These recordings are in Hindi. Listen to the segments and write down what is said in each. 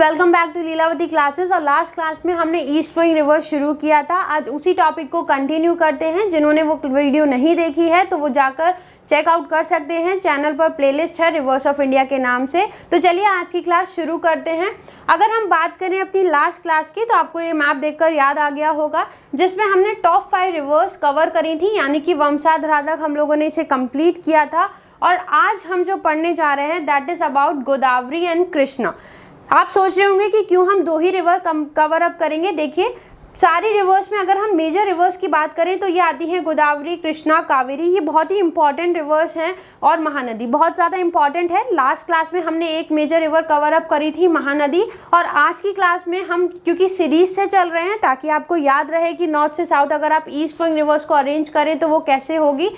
Welcome back to Lilavati classes. और लास्ट क्लास में हमने ईस्ट फ्लोइंग रिवर्स शुरू किया था। आज उसी टॉपिक को कंटिन्यू करते हैं। जिन्होंने वो वीडियो नहीं देखी है तो वो जाकर चेकआउट कर सकते हैं, चैनल पर प्लेलिस्ट है रिवर्स ऑफ इंडिया के नाम से। तो चलिए आज की क्लास शुरू करते हैं। अगर हम बात करें अपनी लास्ट क्लास की तो आपको ये मैप देखकर याद आ गया होगा जिसमें हमने टॉप 5 रिवर्स कवर करी थी, यानी कि वंशाधरा तक हम लोगों ने इसे कंप्लीट किया था। और आज हम जो पढ़ने जा रहे हैं that is about Godavari and Krishna. आप सोच रहे होंगे कि क्यों हम 2 ही रिवर कवर अप करेंगे। देखिए, सारी रिवर्स में अगर हम मेजर रिवर्स की बात करें तो ये आती है गोदावरी, कृष्णा, कावेरी। ये बहुत ही इंपॉर्टेंट रिवर्स हैं और महानदी बहुत ज़्यादा इंपॉर्टेंट है। लास्ट क्लास में हमने एक मेजर रिवर कवर अप करी थी, महानदी। और आज की क्लास में हम क्योंकि सीरीज से चल रहे हैं ताकि आपको याद रहे कि नॉर्थ से साउथ अगर आप ईस्ट फ्लोइंग रिवर्स को अरेंज करें तो वो कैसे होगी।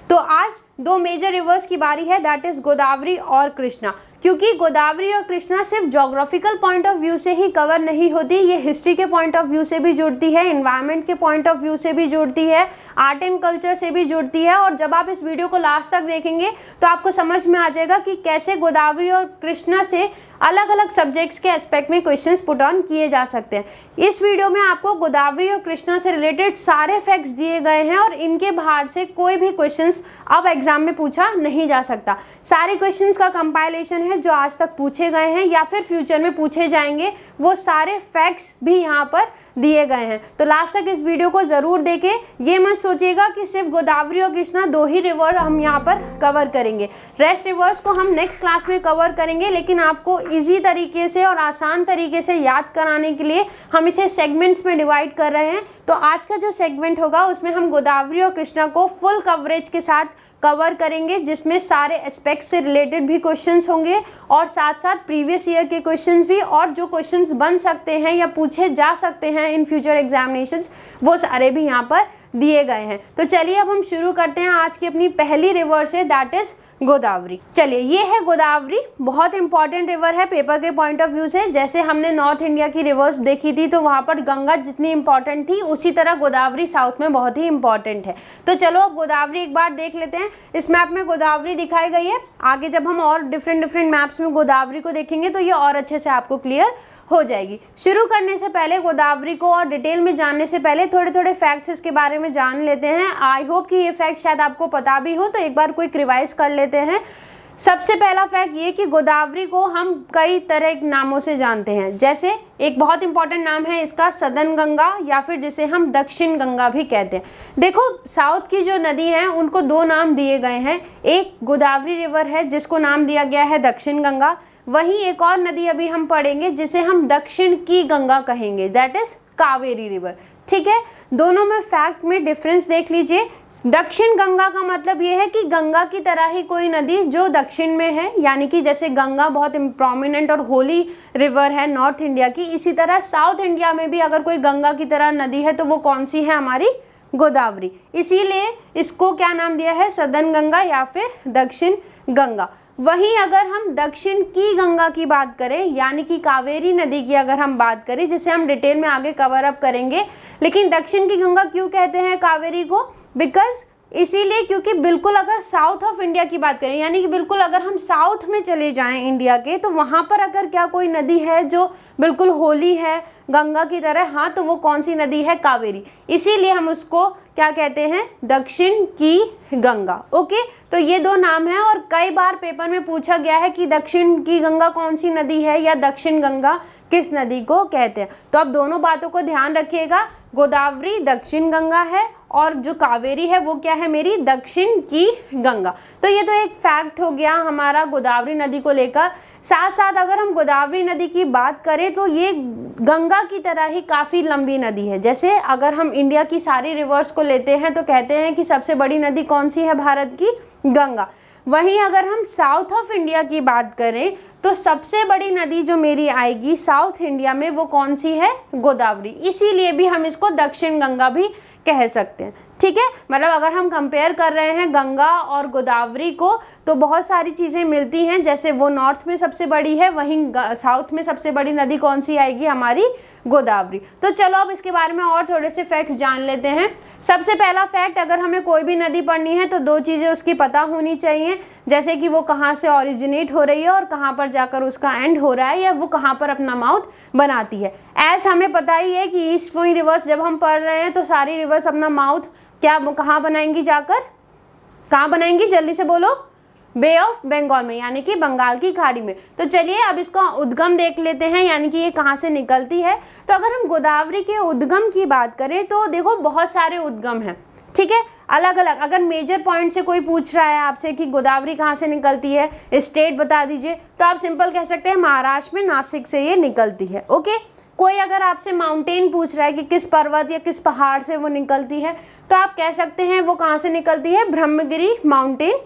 तो आज 2 मेजर रिवर्स की बारी है, दैट इज गोदावरी और कृष्णा। क्योंकि गोदावरी और कृष्णा सिर्फ ज्योग्राफिकल पॉइंट ऑफ व्यू से ही कवर नहीं होती, ये हिस्ट्री के पॉइंट ऑफ व्यू से भी जुड़ती है, एनवायरनमेंट के पॉइंट ऑफ व्यू से भी जुड़ती है, आर्ट एंड कल्चर से भी जुड़ती है। और जब आप इस वीडियो को लास्ट तक देखेंगे तो आपको समझ में आ जाएगा कि कैसे गोदावरी और कृष्णा से अलग अलग सब्जेक्ट्स के एस्पेक्ट में क्वेश्चंस पुट ऑन किए जा सकते हैं। इस वीडियो में आपको गोदावरी और कृष्णा से रिलेटेड सारे फैक्ट्स दिए गए हैं और इनके बाहर से कोई भी क्वेश्चंस अब एग्जाम में पूछा नहीं जा सकता। सारे क्वेश्चंस का कंपाइलेशन है जो आज तक पूछे गए हैं या फिर फ्यूचर में पूछे जाएंगे, वो सारे फैक्ट्स भी यहाँ पर दिए गए हैं। तो लास्ट तक इस वीडियो को जरूर देखें। ये मत सोचिएगा कि सिर्फ गोदावरी और कृष्णा 2 ही रिवर हम यहाँ पर कवर करेंगे, रेस्ट रिवर्स को हम नेक्स्ट क्लास में कवर करेंगे। लेकिन आपको इजी तरीके से और आसान तरीके से याद कराने के लिए हम इसे सेगमेंट्स में डिवाइड कर रहे हैं। तो आज का जो सेगमेंट होगा उसमें हम गोदावरी और कृष्णा को फुल कवरेज के साथ कवर करेंगे, जिसमें सारे एस्पेक्ट से रिलेटेड भी क्वेश्चंस होंगे और साथ साथ प्रीवियस ईयर के क्वेश्चंस भी, और जो क्वेश्चंस बन सकते हैं या पूछे जा सकते हैं इन फ्यूचर एग्जामिनेशंस, वो सारे भी यहाँ पर दिए गए हैं। तो चलिए अब हम शुरू करते हैं। आज की अपनी पहली रिवर से, दैट इज गोदावरी। चलिए, ये है गोदावरी, बहुत इंपॉर्टेंट रिवर है पेपर के पॉइंट ऑफ व्यू से। जैसे हमने नॉर्थ इंडिया की रिवर्स देखी थी तो वहाँ पर गंगा जितनी इंपॉर्टेंट थी, उसी तरह गोदावरी साउथ में बहुत ही इंपॉर्टेंट है। तो चलो अब गोदावरी एक बार देख लेते हैं। इस मैप में गोदावरी दिखाई गई है। आगे जब हम और डिफरेंट मैप्स में गोदावरी को देखेंगे तो ये और अच्छे से आपको क्लियर हो जाएगी। शुरू करने से पहले गोदावरी को और डिटेल में जानने से पहले थोड़े फैक्ट्स इसके बारे में जान लेते हैं। आई होप कि ये फैक्ट शायद आपको पता भी हो, तो एक बार क्विक रिवाइज कर लेते हैं। सबसे पहला फैक्ट ये कि गोदावरी को हम कई तरह के नामों से जानते हैं। जैसे एक बहुत इंपॉर्टेंट नाम है इसका सदन गंगा, या फिर जिसे हम दक्षिण गंगा भी कहते हैं। देखो, साउथ की जो नदी हैं उनको 2 नाम दिए गए हैं। एक गोदावरी रिवर है जिसको नाम दिया गया है दक्षिण गंगा। वहीं एक और नदी अभी हम पढ़ेंगे जिसे हम दक्षिण की गंगा कहेंगे, दैट इज कावेरी रिवर। ठीक है, दोनों में फैक्ट में डिफरेंस देख लीजिए। दक्षिण गंगा का मतलब ये है कि गंगा की तरह ही कोई नदी जो दक्षिण में है, यानी कि जैसे गंगा बहुत प्रोमिनेंट और होली रिवर है नॉर्थ इंडिया की, इसी तरह साउथ इंडिया में भी अगर कोई गंगा की तरह नदी है तो वो कौन सी है? हमारी गोदावरी। इसीलिए इसको क्या नाम दिया है? सदन गंगा या फिर दक्षिण गंगा। वहीं अगर हम दक्षिण की गंगा की बात करें, यानी कि कावेरी नदी की अगर हम बात करें, जिसे हम डिटेल में आगे कवर अप करेंगे, लेकिन दक्षिण की गंगा क्यों कहते हैं कावेरी को? बिकॉज इसीलिए क्योंकि बिल्कुल अगर साउथ ऑफ इंडिया की बात करें, यानी कि बिल्कुल अगर हम साउथ में चले जाएं इंडिया के, तो वहाँ पर अगर क्या कोई नदी है जो बिल्कुल होली है गंगा की तरह, हाँ, तो वो कौन सी नदी है? कावेरी। इसीलिए हम उसको क्या कहते हैं? दक्षिण की गंगा। ओके, तो ये 2 नाम हैं और कई बार पेपर में पूछा गया है कि दक्षिण की गंगा कौन सी नदी है या दक्षिण गंगा किस नदी को कहते हैं। तो अब दोनों बातों को ध्यान रखिएगा। गोदावरी दक्षिण गंगा है और जो कावेरी है वो क्या है? मेरी दक्षिण की गंगा। तो ये तो एक फैक्ट हो गया हमारा गोदावरी नदी को लेकर। साथ साथ अगर हम गोदावरी नदी की बात करें तो ये गंगा की तरह ही काफ़ी लंबी नदी है। जैसे अगर हम इंडिया की सारी रिवर्स को लेते हैं तो कहते हैं कि सबसे बड़ी नदी कौन सी है भारत की? गंगा। वहीं अगर हम साउथ ऑफ इंडिया की बात करें तो सबसे बड़ी नदी जो मेरी आएगी साउथ इंडिया में वो कौन सी है? गोदावरी। इसीलिए भी हम इसको दक्षिण गंगा भी कह सकते हैं। ठीक है, मतलब अगर हम कंपेयर कर रहे हैं गंगा और गोदावरी को तो बहुत सारी चीज़ें मिलती हैं। जैसे वो नॉर्थ में सबसे बड़ी है, वहीं साउथ में सबसे बड़ी नदी कौन सी आएगी? हमारी गोदावरी। तो चलो अब इसके बारे में और थोड़े से फैक्ट्स जान लेते हैं। सबसे पहला फैक्ट, अगर हमें कोई भी नदी पढ़नी है तो दो चीज़ें उसकी पता होनी चाहिए, जैसे कि वो कहाँ से ओरिजिनेट हो रही है और कहाँ पर जाकर उसका एंड हो रहा है, या वो कहाँ पर अपना माउथ बनाती है। एज हमें पता ही है कि ईस्ट फ्लोइंग रिवर्स जब हम पढ़ रहे हैं तो सारी रिवर्स अपना माउथ कहाँ बनाएंगी, जाकर कहाँ बनाएंगी, जल्दी से बोलो, बे ऑफ बंगाल में, यानी कि बंगाल की खाड़ी में। तो चलिए अब इसका उद्गम देख लेते हैं, यानी कि ये कहाँ से निकलती है। तो अगर हम गोदावरी के उद्गम की बात करें तो देखो बहुत सारे उद्गम हैं, ठीक है, अलग अलग। अगर मेजर पॉइंट से कोई पूछ रहा है आपसे कि गोदावरी कहाँ से निकलती है, स्टेट बता दीजिए, तो आप सिंपल कह सकते हैं महाराष्ट्र में नासिक से ये निकलती है। ओके, कोई अगर आपसे माउंटेन पूछ रहा है कि किस पर्वत या किस पहाड़ से वो निकलती है, तो आप कह सकते हैं वो कहाँ से निकलती है, ब्रह्मगिरी माउंटेन,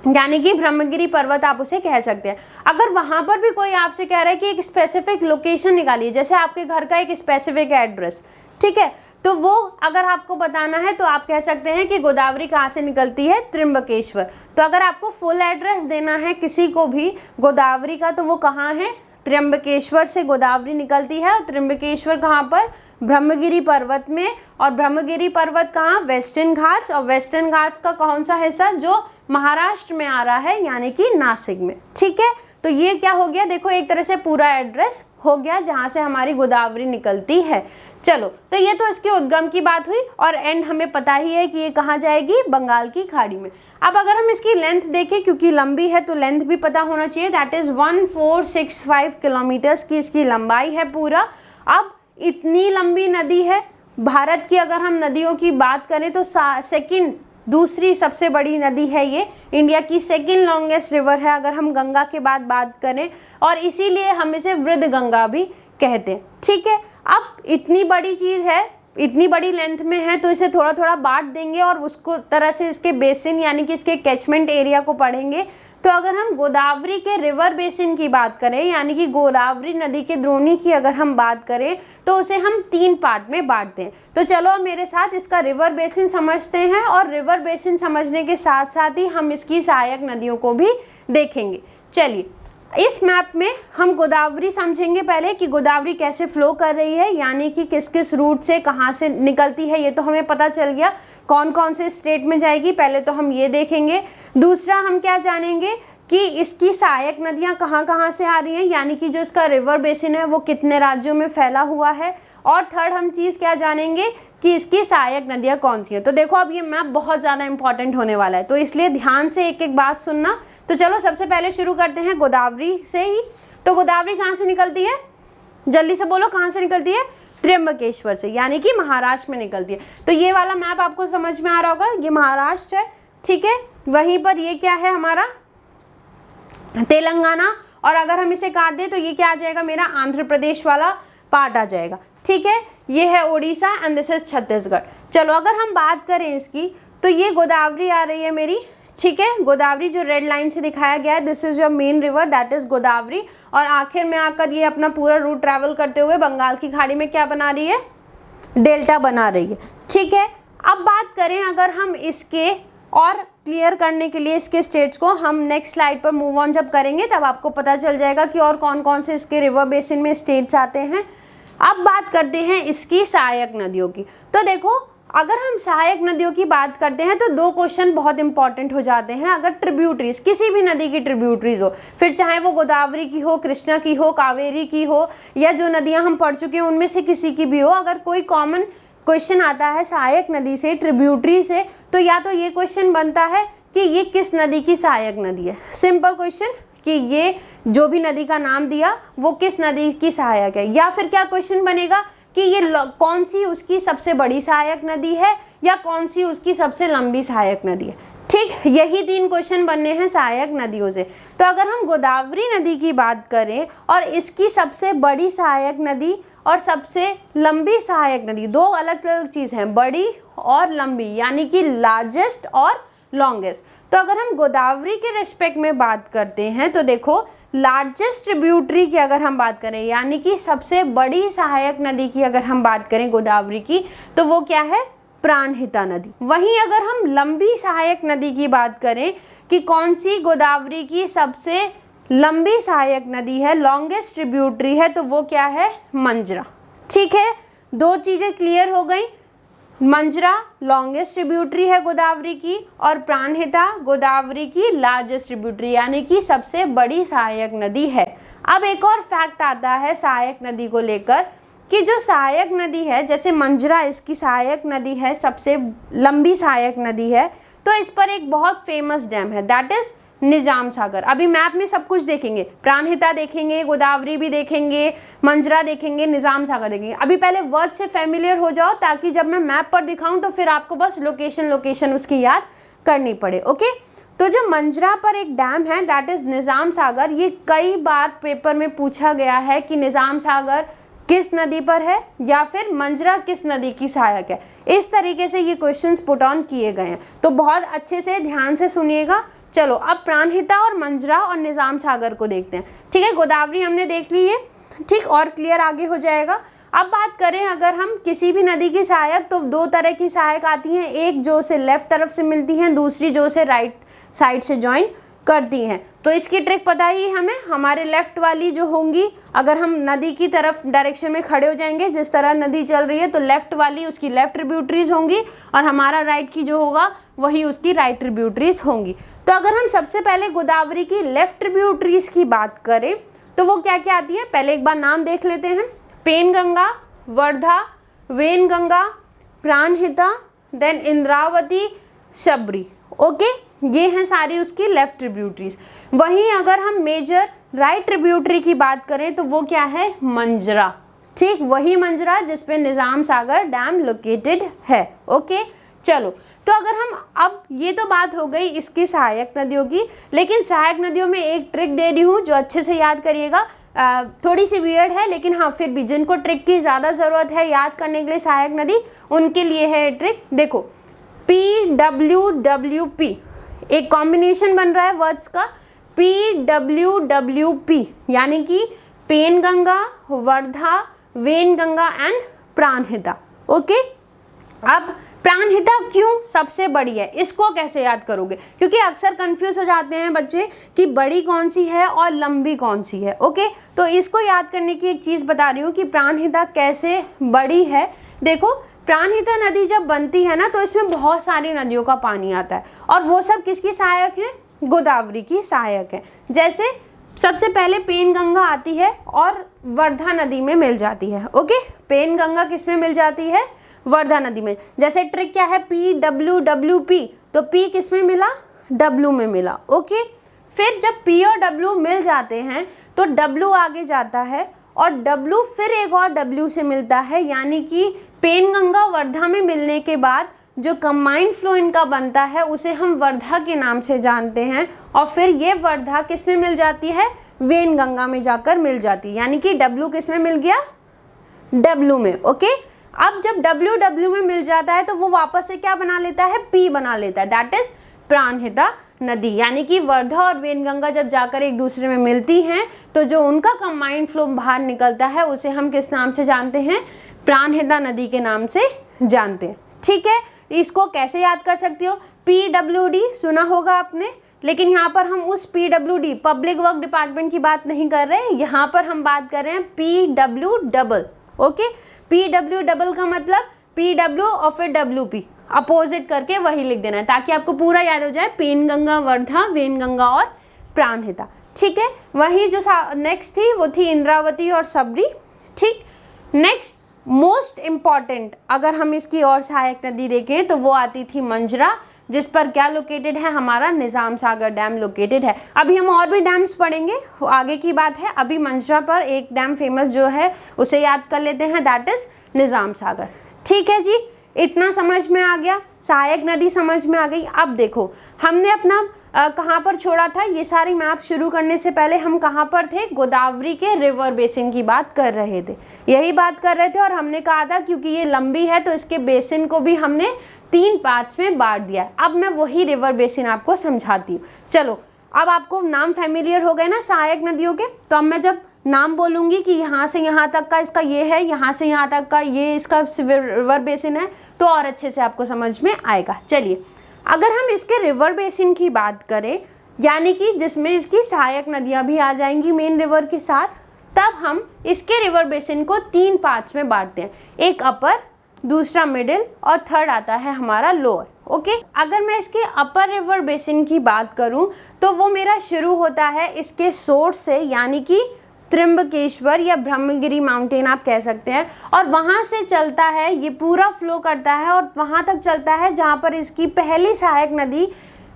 यानी कि ब्रह्मगिरी पर्वत आप उसे कह सकते हैं। अगर वहाँ पर भी कोई आपसे कह रहा है कि एक स्पेसिफिक लोकेशन निकालिए, जैसे आपके घर का एक स्पेसिफिक एड्रेस, ठीक है, तो वो अगर आपको बताना है तो आप कह सकते हैं कि गोदावरी कहाँ से निकलती है, त्र्यंबकेश्वर। तो अगर आपको फुल एड्रेस देना है किसी को भी गोदावरी का, तो वो कहाँ है, त्र्यंबकेश्वर से गोदावरी निकलती है। और त्र्यंबकेश्वर कहाँ पर, ब्रह्मगिरी पर्वत में। और ब्रह्मगिरी पर्वत कहाँ, वेस्टर्न घाट्स, और वेस्टर्न घाट्स का कौन सा हिस्सा, जो महाराष्ट्र में आ रहा है, यानी कि नासिक में। ठीक है, तो ये क्या हो गया, देखो एक तरह से पूरा एड्रेस हो गया जहाँ से हमारी गोदावरी निकलती है। चलो, तो ये तो इसके उद्गम की बात हुई, और एंड हमें पता ही है कि ये कहाँ जाएगी, बंगाल की खाड़ी में। अब अगर हम इसकी लेंथ देखें, क्योंकि लंबी है तो लेंथ भी पता होना चाहिए, दैट इज़ 1465 किलोमीटर्स की इसकी लंबाई है पूरा। अब इतनी लंबी नदी है, भारत की अगर हम नदियों की बात करें तो दूसरी सबसे बड़ी नदी है ये, इंडिया की सेकंड लॉन्गेस्ट रिवर है अगर हम गंगा के बाद बात करें, और इसीलिए हम इसे वृद्ध गंगा भी कहते हैं। ठीक है, अब इतनी बड़ी चीज़ है, इतनी बड़ी लेंथ में है, तो इसे थोड़ा थोड़ा बांट देंगे और उसको तरह से इसके बेसिन यानी कि इसके कैचमेंट एरिया को पढ़ेंगे। तो अगर हम गोदावरी के रिवर बेसिन की बात करें, यानी कि गोदावरी नदी के द्रोणी की अगर हम बात करें, तो उसे हम 3 पार्ट में बांटते हैं। तो चलो अब मेरे साथ इसका रिवर बेसिन समझते हैं, और रिवर बेसिन समझने के साथ साथ ही हम इसकी सहायक नदियों को भी देखेंगे। चलिए, इस मैप में हम गोदावरी समझेंगे पहले कि गोदावरी कैसे फ्लो कर रही है, यानी कि किस किस रूट से कहाँ से निकलती है, ये तो हमें पता चल गया। कौन कौन से स्टेट में जाएगी, पहले तो हम ये देखेंगे। दूसरा हम क्या जानेंगे कि इसकी सहायक नदियाँ कहाँ कहाँ से आ रही हैं, यानी कि जो इसका रिवर बेसिन है वो कितने राज्यों में फैला हुआ है। और थर्ड हम चीज़ क्या जानेंगे कि इसकी सहायक नदियाँ कौन सी हैं। तो देखो अब ये मैप बहुत ज़्यादा इंपॉर्टेंट होने वाला है, तो इसलिए ध्यान से एक एक बात सुनना। तो चलो सबसे पहले शुरू करते हैं गोदावरी से ही। तो गोदावरी कहाँ से निकलती है, जल्दी से बोलो, कहाँ से निकलती है, त्र्यंबकेश्वर से, यानी कि महाराष्ट्र में निकलती है। तो ये वाला मैप आपको समझ में आ रहा होगा, ये महाराष्ट्र है, ठीक है, वहीं पर ये क्या है हमारा तेलंगाना, और अगर हम इसे काट दें तो ये क्या आ जाएगा, मेरा आंध्र प्रदेश वाला पार्ट आ जाएगा। ठीक है, ये है Orissa and this is Chhattisgarh. चलो अगर हम बात करें इसकी, तो ये गोदावरी आ रही है मेरी, ठीक है, गोदावरी जो रेड लाइन से दिखाया गया है, this is your main river, that is Godavari. और आखिर में आकर ये अपना पूरा रूट ट्रैवल करते हुए बंगाल की खाड़ी में क्या बना रही है, डेल्टा बना रही है। ठीक है, अब बात करें अगर हम इसके और क्लियर करने के लिए इसके स्टेट्स को, हम नेक्स्ट स्लाइड पर मूव ऑन जब करेंगे तब आपको पता चल जाएगा कि और कौन कौन से इसके रिवर बेसिन में स्टेट्स आते हैं। अब बात करते हैं इसकी सहायक नदियों की। तो देखो अगर हम सहायक नदियों की बात करते हैं तो 2 क्वेश्चन बहुत इंपॉर्टेंट हो जाते हैं। अगर ट्रिब्यूटरीज, किसी भी नदी की ट्रिब्यूटरीज हो, फिर चाहे वो गोदावरी की हो, कृष्णा की हो, कावेरी की हो, या जो नदियां हम पढ़ चुके हैं उनमें से किसी की भी हो, अगर कोई कॉमन क्वेश्चन आता है सहायक नदी से, ट्रिब्यूटरी से, तो या तो ये क्वेश्चन बनता है कि ये किस नदी की सहायक नदी है, सिंपल क्वेश्चन, कि ये जो भी नदी का नाम दिया वो किस नदी की सहायक है। या फिर क्या क्वेश्चन बनेगा कि ये कौन सी उसकी सबसे बड़ी सहायक नदी है, या कौन सी उसकी सबसे लंबी सहायक नदी है। ठीक, यही 3 क्वेश्चन बनने हैं सहायक नदियों से। तो अगर हम गोदावरी नदी की बात करें और इसकी सबसे बड़ी सहायक नदी और सबसे लंबी सहायक नदी, 2 अलग अलग चीज़ हैं, बड़ी और लंबी, यानी कि लार्जेस्ट और लॉन्गेस्ट। तो अगर हम गोदावरी के रिस्पेक्ट में बात करते हैं तो देखो लार्जेस्ट ट्रिब्यूटरी की अगर हम बात करें, यानी कि सबसे बड़ी सहायक नदी की अगर हम बात करें गोदावरी की, तो वो क्या है, प्राणहिता नदी। वहीं अगर हम लंबी सहायक नदी की बात करें कि कौन सी गोदावरी की सबसे लंबी सहायक नदी है, लॉन्गेस्ट ट्रिब्यूटरी है, तो वो क्या है, मंजरा। ठीक है, दो चीजें क्लियर हो गई। मंजरा लॉन्गेस्ट ट्रिब्यूटरी है गोदावरी की, और प्राणहिता गोदावरी की लार्जेस्ट ट्रिब्यूटरी यानी कि सबसे बड़ी सहायक नदी है। अब एक और फैक्ट आता है सहायक नदी को लेकर कि जो सहायक नदी है, जैसे मंजरा इसकी सहायक नदी है, सबसे लंबी सहायक नदी है, तो इस पर एक बहुत फेमस डैम है, दैट इज निजाम सागर। अभी मैप में सब कुछ देखेंगे, प्राणहिता देखेंगे, गोदावरी भी देखेंगे, मंजरा देखेंगे, निजाम सागर देखेंगे। अभी पहले वर्ड से फैमिलियर हो जाओ ताकि जब मैं मैप पर दिखाऊं तो फिर आपको बस लोकेशन उसकी याद करनी पड़े। ओके, तो जो मंजरा पर एक डैम है दैट इज निजाम सागर, ये कई बार पेपर में पूछा गया है कि निजाम सागर किस नदी पर है या फिर मंजरा किस नदी की सहायक है। इस तरीके से ये क्वेश्चंस पुट ऑन किए गए हैं, तो बहुत अच्छे से ध्यान से सुनिएगा। चलो अब प्राणहिता और मंजरा और निजाम सागर को देखते हैं। ठीक है, गोदावरी हमने देख ली है, ठीक, और क्लियर आगे हो जाएगा। अब बात करें अगर हम किसी भी नदी की सहायक, तो दो तरह की सहायक आती हैं, एक जो से लेफ्ट तरफ से मिलती हैं, दूसरी जो से राइट साइड से ज्वाइन करती हैं। तो इसकी ट्रिक पता ही हमें, हमारे लेफ्ट वाली जो होंगी, अगर हम नदी की तरफ डायरेक्शन में खड़े हो जाएंगे, जिस तरह नदी चल रही है, तो लेफ्ट वाली उसकी लेफ्ट ट्रिब्यूटरीज होंगी और हमारा राइट की जो होगा वही उसकी राइट ट्रिब्यूटरीज होंगी। तो अगर हम सबसे पहले गोदावरी की लेफ्ट ट्रिब्यूटरीज की बात करें तो वो क्या क्या आती है, पहले एक बार नाम देख लेते हैं। पेनगंगा, वर्धा, वेनगंगा, प्राणहिता, देन इंद्रावती, शबरी। ओके, ये हैं सारी उसकी लेफ्ट ट्रिब्यूटरीज। वहीं अगर हम मेजर राइट ट्रिब्यूटरी की बात करें तो वो क्या है, मंजरा। ठीक, वही मंजरा जिसपे निजाम सागर डैम लोकेटेड है। ओके, चलो, तो अगर हम, अब ये तो बात हो गई इसकी सहायक नदियों की, लेकिन सहायक नदियों में एक ट्रिक दे रही हूँ जो अच्छे से याद करिएगा। थोड़ी सी वियर्ड है लेकिन हाँ फिर भी जिनको ट्रिक की ज़्यादा ज़रूरत है याद करने के लिए सहायक नदी, उनके लिए है ट्रिक। देखो, PWWP एक कॉम्बिनेशन बन रहा है वर्ड्स का, PWWP यानी कि पेनगंगा, वर्धा, वेनगंगा एंड प्राणहिता। ओके, अब प्राणहिता क्यों सबसे बड़ी है, इसको कैसे याद करोगे, क्योंकि अक्सर कंफ्यूज हो जाते हैं बच्चे कि बड़ी कौन सी है और लंबी कौन सी है। ओके, तो इसको याद करने की एक चीज़ बता रही हूँ कि प्राणहिता कैसे बड़ी है। देखो, प्राणहिता नदी जब बनती है ना तो इसमें बहुत सारी नदियों का पानी आता है और वो सब किसकी सहायक है, गोदावरी की सहायक है। जैसे सबसे पहले पेनगंगा आती है और वर्धा नदी में मिल जाती है। ओके, पेनगंगा किस में मिल जाती है, वर्धा नदी में। जैसे ट्रिक क्या है, PWWP, तो P किस में मिला, W में मिला। ओके, फिर जब P और W मिल जाते हैं तो W आगे जाता है और W फिर एक और W से मिलता है, यानी कि पेनगंगा वर्धा में मिलने के बाद जो कंबाइंड फ्लो इनका बनता है उसे हम वर्धा के नाम से जानते हैं। और फिर ये वर्धा किस में मिल जाती है, वेनगंगा में जाकर मिल जाती है, यानी कि W किस में मिल गया, W में। ओके, अब जब W में मिल जाता है तो वो वापस से क्या बना लेता है, P बना लेता है, दैट इज प्राणहिता नदी। यानी कि वर्धा और वेनगंगा जब जाकर एक दूसरे में मिलती हैं तो जो उनका कंबाइंड फ्लो बाहर निकलता है उसे हम किस नाम से जानते हैं, प्राणहिता नदी के नाम से जानते हैं। ठीक है, इसको कैसे याद कर सकते हो, PWD सुना होगा आपने, लेकिन यहाँ पर हम उस PWD पब्लिक वर्क डिपार्टमेंट की बात नहीं कर रहे हैं, यहाँ पर हम बात कर रहे हैं PW double. Okay, PW double का मतलब PW और फिर WP अपोजिट करके वही लिख देना है ताकि आपको पूरा याद हो जाए, पेनगंगा, वर्धा, वेनगंगा और प्राणहिता। ठीक है, वही जो नेक्स्ट थी वो थी इंद्रावती और शबरी। ठीक, नेक्स्ट मोस्ट इम्पॉर्टेंट अगर हम इसकी और सहायक नदी देखें तो वो आती थी मंजरा, जिस पर क्या लोकेटेड है, हमारा निजाम सागर डैम लोकेटेड है। अभी हम और भी डैम्स पढ़ेंगे, आगे की बात है। अभी मंजरा पर एक डैम फेमस जो है उसे याद कर लेते हैं, दैट इज निजाम सागर। ठीक है जी, इतना समझ में आ गया, सहायक नदी समझ में आ गई। अब देखो हमने अपना कहाँ पर छोड़ा था, ये सारी मैप शुरू करने से पहले हम कहाँ पर थे, गोदावरी के रिवर बेसिन की बात कर रहे थे, यही बात कर रहे थे। और हमने कहा था क्योंकि ये लंबी है तो इसके बेसिन को भी हमने 3 पार्ट्स में बांट दिया। अब मैं वही रिवर बेसिन आपको समझाती हूँ। चलो, अब आपको नाम फैमिलियर हो गए ना सहायक नदियों के, तो अब मैं जब नाम बोलूँगी कि यहाँ से यहाँ तक का इसका ये है, यहाँ से यहाँ तक का ये इसका रिवर बेसिन है, तो और अच्छे से आपको समझ में आएगा। चलिए, अगर हम इसके रिवर बेसिन की बात करें, यानी कि जिसमें इसकी सहायक नदियाँ भी आ जाएंगी मेन रिवर के साथ, तब हम इसके रिवर बेसिन को 3 पार्ट्स में बांटते हैं, एक अपर, दूसरा मिडिल और थर्ड आता है हमारा लोअर। ओके, अगर मैं इसके अपर रिवर बेसिन की बात करूं तो वो मेरा शुरू होता है इसके सोर्स से, यानी कि त्र्यंबकेश्वर या ब्रह्मगिरी माउंटेन आप कह सकते हैं, और वहाँ से चलता है, ये पूरा फ्लो करता है और वहाँ तक चलता है जहाँ पर इसकी पहली सहायक नदी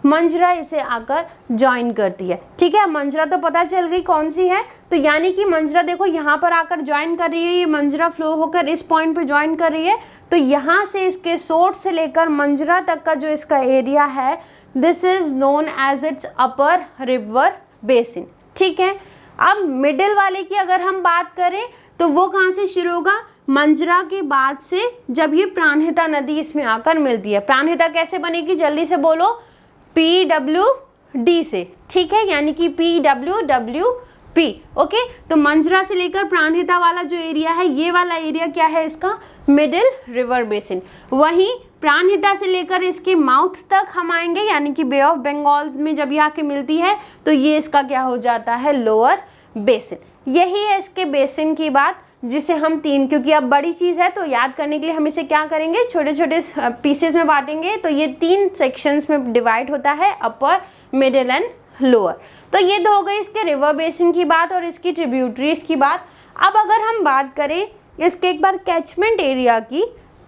मंजरा इसे आकर ज्वाइन करती है। ठीक है, मंजरा तो पता चल गई कौन सी है, तो यानी कि मंजरा देखो यहाँ पर आकर ज्वाइन कर रही है, ये मंजरा फ्लो होकर इस पॉइंट पे ज्वाइन कर रही है, तो यहाँ से इसके सोर्स से लेकर मंजरा तक का जो इसका एरिया है, this is known as its upper river basin. ठीक है, अब मिडिल वाले की अगर हम बात करें तो वो कहाँ से शुरू होगा, मंजरा के बाद से जब ये प्राणहिता नदी इसमें आकर मिलती है। प्राणहिता कैसे बनेगी, जल्दी से बोलो, PWD से। ठीक है, यानी कि PWWP। ओके, तो मंजरा से लेकर प्राणहिता वाला जो एरिया है, ये वाला एरिया क्या है इसका, मिडिल रिवर बेसिन। वहीं प्राणहिता से लेकर इसके माउथ तक हम आएंगे, यानी कि बे ऑफ बंगाल में जब ये आके मिलती है तो ये इसका क्या हो जाता है, लोअर बेसिन। यही है इसके बेसिन की बात, जिसे हम 3, क्योंकि अब बड़ी चीज़ है तो याद करने के लिए हम इसे क्या करेंगे, छोटे छोटे पीसेस में बांटेंगे, तो ये 3 सेक्शंस में डिवाइड होता है, अपर, मिडिल एंड लोअर। तो ये तो हो गई इसके रिवर बेसिन की बात और इसकी ट्रिब्यूटरीज की बात। अब अगर हम बात करें इसके एक बार कैचमेंट एरिया की,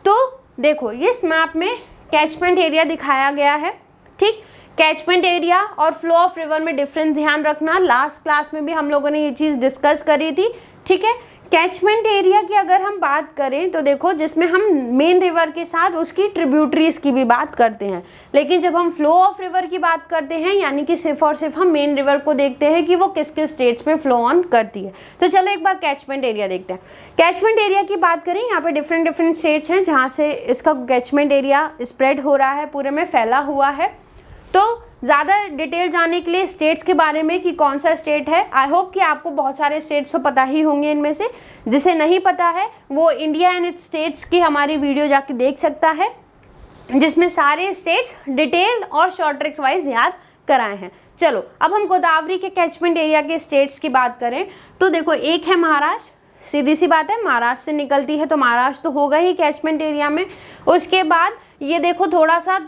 तो देखो इस मैप में कैचमेंट एरिया दिखाया गया है। ठीक, कैचमेंट एरिया और फ्लो ऑफ रिवर में डिफरेंस ध्यान रखना, लास्ट क्लास में भी हम लोगों ने ये चीज़ डिस्कस करी थी। ठीक है, कैचमेंट एरिया की अगर हम बात करें तो देखो, जिसमें हम मेन रिवर के साथ उसकी ट्रिब्यूटरीज की भी बात करते हैं, लेकिन जब हम फ्लो ऑफ रिवर की बात करते हैं, यानी कि सिर्फ और सिर्फ हम मेन रिवर को देखते हैं कि वो किस किस स्टेट्स में फ्लो ऑन करती है। तो चलो एक बार कैचमेंट एरिया देखते हैं। कैचमेंट एरिया की बात करें, यहाँ पे डिफरेंट स्टेट्स हैं जहाँ से इसका कैचमेंट एरिया स्प्रेड हो रहा है, पूरे में फैला हुआ है। तो ज़्यादा डिटेल जानने के लिए स्टेट्स के बारे में कि कौन सा स्टेट है, आई होप कि आपको बहुत सारे स्टेट्स तो पता ही होंगे इनमें से। जिसे नहीं पता है वो इंडिया एंड इट्स स्टेट्स की हमारी वीडियो जाके देख सकता है, जिसमें सारे स्टेट्स डिटेल और शॉर्ट ट्रिक वाइज याद कराए हैं। चलो अब हम गोदावरी के कैचमेंट एरिया के स्टेट्स की बात करें तो देखो, एक है महाराष्ट्र, सीधी सी बात है, महाराष्ट्र से निकलती है तो महाराष्ट्र तो होगा ही कैचमेंट एरिया में। उसके बाद ये देखो थोड़ा सा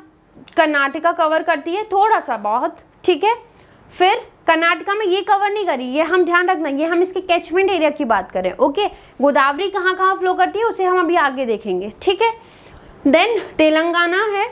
कर्नाटका कवर करती है, थोड़ा सा बहुत। ठीक है, फिर कर्नाटका में ये कवर नहीं करी, ये हम ध्यान रखना, ये हम इसके कैचमेंट एरिया की बात करें। ओके, गोदावरी कहाँ कहाँ फ्लो करती है उसे हम अभी आगे देखेंगे। ठीक है, देन तेलंगाना है,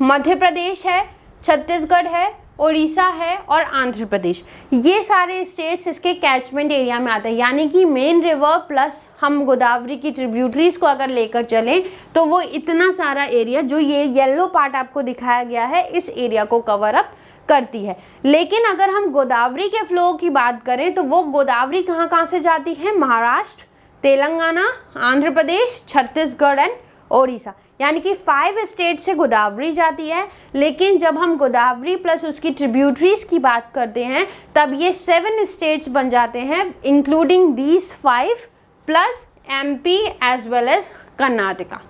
मध्य प्रदेश है, छत्तीसगढ़ है, उड़ीसा है और आंध्र प्रदेश, ये सारे स्टेट्स इसके कैचमेंट एरिया में आते हैं। यानी कि मेन रिवर प्लस हम गोदावरी की ट्रिब्यूटरीज को अगर लेकर चलें तो वो इतना सारा एरिया जो ये येलो पार्ट आपको दिखाया गया है, इस एरिया को कवर अप करती है। लेकिन अगर हम गोदावरी के फ्लो की बात करें तो वो गोदावरी कहाँ कहाँ से जाती है, महाराष्ट्र, तेलंगाना, आंध्र प्रदेश, छत्तीसगढ़ एंड ओडिशा, यानी कि 5 स्टेट से गोदावरी जाती है। लेकिन जब हम गोदावरी प्लस उसकी ट्रिब्यूटरीज की बात करते हैं तब ये 7 स्टेट्स बन जाते हैं, including these 5 plus MP as well as Karnataka.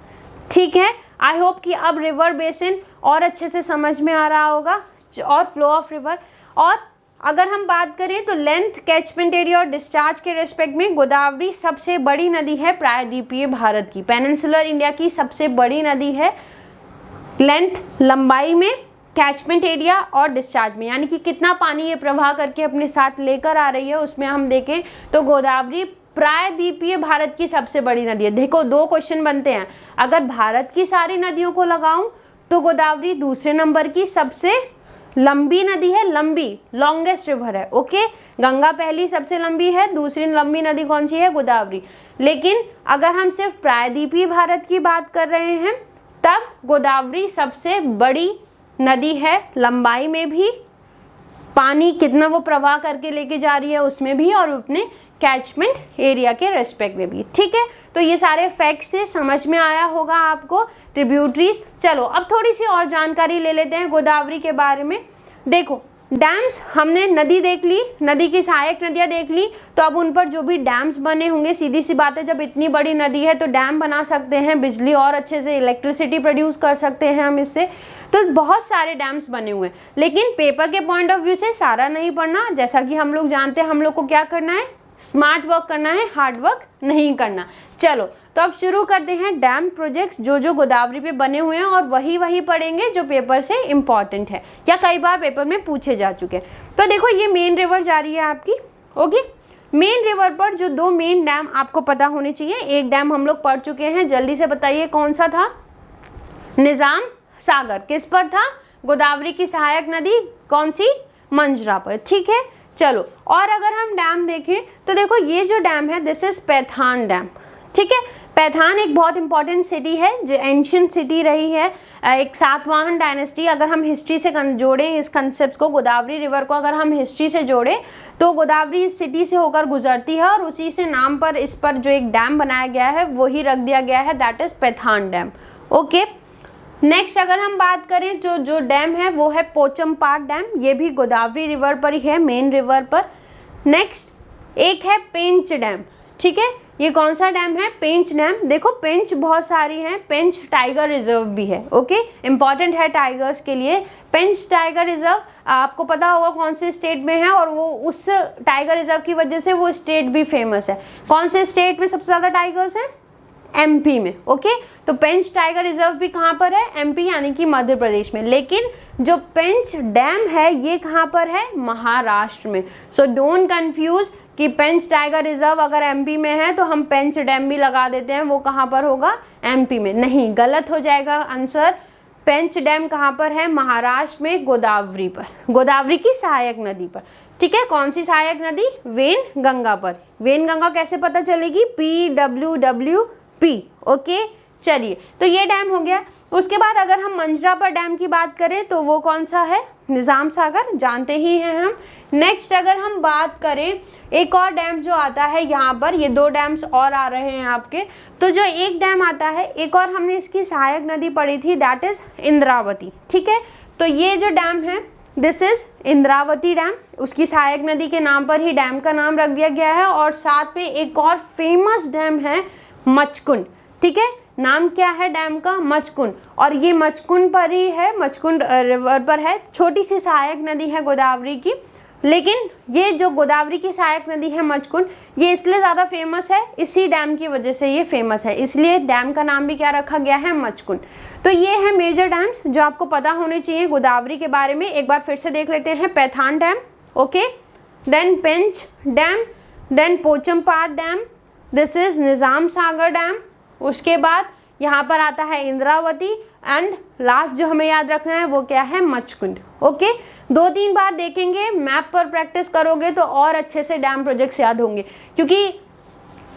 ठीक है, आई होप कि अब रिवर बेसिन और अच्छे से समझ में आ रहा होगा और फ्लो ऑफ रिवर। और अगर हम बात करें तो लेंथ, कैचमेंट एरिया और डिस्चार्ज के रेस्पेक्ट में गोदावरी सबसे बड़ी नदी है प्रायद्वीपीय भारत की, पेनिनसुलर इंडिया की सबसे बड़ी नदी है लेंथ, लंबाई में, कैचमेंट एरिया और डिस्चार्ज में, यानी कि कितना पानी ये प्रवाह करके अपने साथ लेकर आ रही है उसमें हम देखें तो गोदावरी प्रायद्वीपीय भारत की सबसे बड़ी नदी है। देखो 2 क्वेश्चन बनते हैं, अगर भारत की सारी नदियों को लगाऊं तो गोदावरी दूसरे नंबर की सबसे लंबी नदी है, लंबी, लॉन्गेस्ट रिवर है। ओके, गंगा पहली सबसे लंबी है, दूसरी लंबी नदी कौन सी है, गोदावरी। लेकिन अगर हम सिर्फ प्रायद्वीपीय भारत की बात कर रहे हैं तब गोदावरी सबसे बड़ी नदी है, लंबाई में भी, पानी कितना वो प्रवाह करके लेके जा रही है उसमें भी, और अपने कैचमेंट एरिया के रेस्पेक्ट में भी। ठीक है, तो ये सारे फैक्ट्स से समझ में आया होगा आपको ट्रिब्यूटरीज। चलो अब थोड़ी सी और जानकारी ले लेते हैं गोदावरी के बारे में। देखो डैम्स, हमने नदी देख ली, नदी की सहायक नदियाँ देख ली, तो अब उन पर जो भी डैम्स बने होंगे, सीधी सी बात है जब इतनी बड़ी नदी है तो डैम बना सकते हैं, बिजली और अच्छे से इलेक्ट्रिसिटी प्रोड्यूस कर सकते हैं हम इससे, तो बहुत सारे डैम्स बने हुए हैं। लेकिन पेपर के पॉइंट ऑफ व्यू से सारा नहीं पढ़ना, जैसा कि हम लोग जानते हैं हम लोग को क्या करना है, स्मार्ट वर्क करना है, हार्ड वर्क नहीं करना। चलो तो अब शुरू करते हैं डैम प्रोजेक्ट्स जो गोदावरी पे बने हुए हैं, और वही पढ़ेंगे जो पेपर से इम्पॉर्टेंट है या कई बार पेपर में पूछे जा चुके हैं। तो देखो ये मेन रिवर जा रही है आपकी, ओके। मेन रिवर पर जो 2 मेन डैम आपको पता होने चाहिए, एक डैम हम लोग पढ़ चुके हैं, जल्दी से बताइए कौन सा था? निजाम सागर। किस पर था? गोदावरी की सहायक नदी कौन सी? मंजरा पर, ठीक है। चलो और अगर हम डैम देखें तो देखो ये जो डैम है दिस इज पैथान डैम, ठीक है। पैथान एक बहुत इंपॉर्टेंट सिटी है जो एंशियंट सिटी रही है, एक सातवाहन डायनेस्टी। अगर हम हिस्ट्री से जोड़ें इस कंसेप्ट को, गोदावरी रिवर को अगर हम हिस्ट्री से जोड़ें तो गोदावरी इस सिटी से होकर गुजरती है, और उसी से नाम पर इस पर जो एक डैम बनाया गया है वही रख दिया गया है, that is पैथान dam, okay. Next अगर हम बात करें तो जो डैम है वो है पोचमपाट डैम, ये भी गोदावरी रिवर पर ही है, मेन रिवर पर। नेक्स्ट एक है पेंच डैम, ठीक है। ये कौन सा डैम है? पेंच डैम। देखो पेंच बहुत सारी हैं, पेंच टाइगर रिजर्व भी है, ओके, इंपॉर्टेंट है टाइगर्स के लिए। पेंच टाइगर रिजर्व आपको पता होगा कौन से स्टेट में है, और वो उस टाइगर रिजर्व की वजह से वो स्टेट भी फेमस है। कौन से स्टेट में सबसे ज़्यादा टाइगर्स हैं? एमपी में, ओके। तो पेंच टाइगर रिजर्व भी कहाँ पर है? एमपी यानी कि मध्य प्रदेश में। लेकिन जो पेंच डैम है ये कहाँ पर है? महाराष्ट्र में। सो डोंट कंफ्यूज कि पेंच टाइगर रिजर्व अगर एमपी में है तो हम पेंच डैम भी लगा देते हैं, वो कहाँ पर होगा? एमपी में। नहीं, गलत हो जाएगा आंसर। पेंच डैम कहाँ पर है? महाराष्ट्र में, गोदावरी पर, गोदावरी की सहायक नदी पर, ठीक है। कौन सी सहायक नदी? वेन गंगा पर। वेन गंगा कैसे पता चलेगी? PWWP, okay. चलिए तो ये डैम हो गया। उसके बाद अगर हम मंजरा पर डैम की बात करें तो वो कौन सा है? निजाम सागर, जानते ही हैं हम। नेक्स्ट अगर हम बात करें एक और डैम जो आता है यहाँ पर, ये 2 डैम्स और आ रहे हैं आपके। तो जो एक डैम आता है, एक और हमने इसकी सहायक नदी पढ़ी थी, दैट इज इंद्रावती, ठीक है। तो ये जो डैम है दिस इज इंद्रावती डैम, उसकी सहायक नदी के नाम पर ही डैम का नाम रख दिया गया है। और साथ में एक और फेमस डैम है मचकुंड, ठीक है। नाम क्या है डैम का? मचकुंड। और ये मचकुंड पर ही है, मचकुंड रिवर पर है, छोटी सी सहायक नदी है गोदावरी की। लेकिन ये जो गोदावरी की सहायक नदी है मचकुंड, ये इसलिए ज़्यादा फेमस है, इसी डैम की वजह से ये फेमस है, इसलिए डैम का नाम भी क्या रखा गया है? मचकुंड। तो ये है मेजर डैम्स जो आपको पता होने चाहिए गोदावरी के बारे में। एक बार फिर से देख लेते हैं। Paithan dam, okay, then Pench dam, then Pochampad dam, this is Nizam Sagar dam. उसके बाद यहाँ पर आता है इंद्रावती, एंड लास्ट जो हमें याद रखना है वो क्या है? मचकुंड, ओके। 2-3 बार देखेंगे, मैप पर प्रैक्टिस करोगे तो और अच्छे से डैम प्रोजेक्ट्स याद होंगे। क्योंकि